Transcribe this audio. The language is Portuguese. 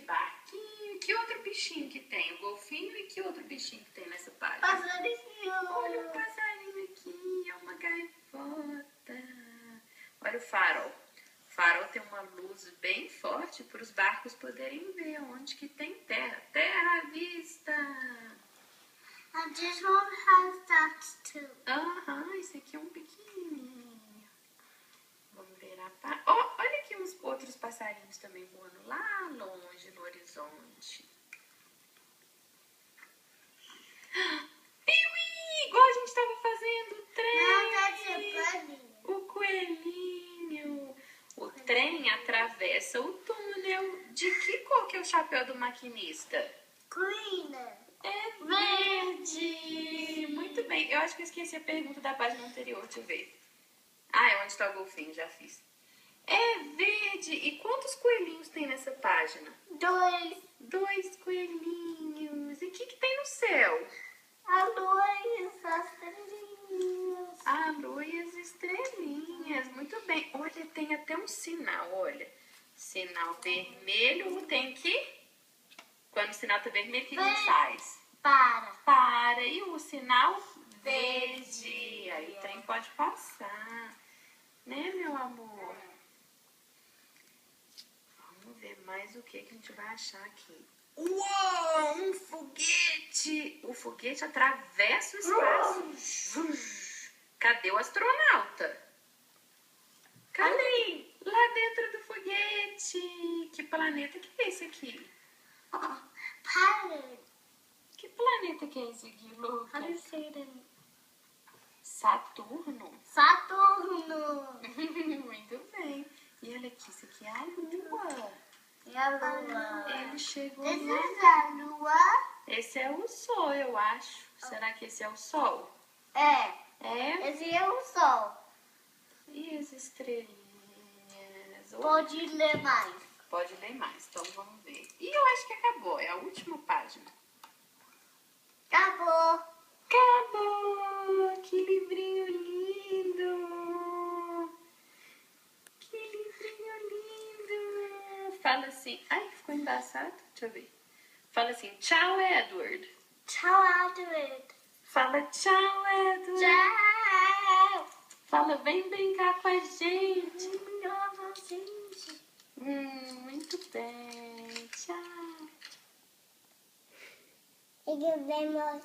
barquinho. Que outro bichinho que tem? O golfinho e que outro bichinho que tem nessa página? Passarinho. Olha o passarinho aqui, é uma gaivota. Olha o farol. O farol tem uma luz bem forte para os barcos poderem ver onde que tem terra. Terra à vista. And this one has that too. Aham, esse aqui é um pequenininho. Vamos ver a página. Oh, olha aqui uns outros passarinhos também voando lá longe no horizonte. Piuí, igual a gente estava fazendo o trem. O coelhinho. O trem atravessa o túnel. De que cor que é o chapéu do maquinista? Green. É verde. Muito bem. Eu acho que eu esqueci a pergunta da página anterior. Deixa eu ver. Ah, é onde está o golfinho. Já fiz. É verde. E quantos coelhinhos tem nessa página? 2. 2 coelhinhos. E o que tem no céu? A lua e as estrelinhas. A lua e as estrelinhas. Muito bem. Olha, tem até um sinal, olha. Sinal vermelho tem que... Quando o sinal tá vermelho, o que a gente faz? Para. E o sinal verde. Aí o trem pode passar. Né, meu amor? Vamos ver mais o que a gente vai achar aqui. Uou! Um foguete! O foguete atravessa o espaço. Cadê o astronauta? Cadê? Lá dentro do foguete. Que planeta que é esse aqui? Planet. Que planeta que é esse aqui, Lucas? How do you say it in Saturno. Saturno. Muito bem. E olha aqui, isso aqui é a Lua. E a lua. Ele chegou This lá. is a lua. Esse é o Sol, eu acho. Será que esse é o Sol? É. É? Esse é o sol. E as estrelinhas? Pode ler mais. Pode ler mais, então vamos ver. E eu acho que acabou, é a última página. Acabou. Acabou! Que livrinho lindo! Que livrinho lindo! Fala assim... Ai, ficou embaçado. Deixa eu ver. Fala assim, tchau, Edward. Tchau, Edward. Fala tchau, Edward. Tchau. Fala, vem brincar com a gente. Gente. Muito bem. Tchau. Thank you very much.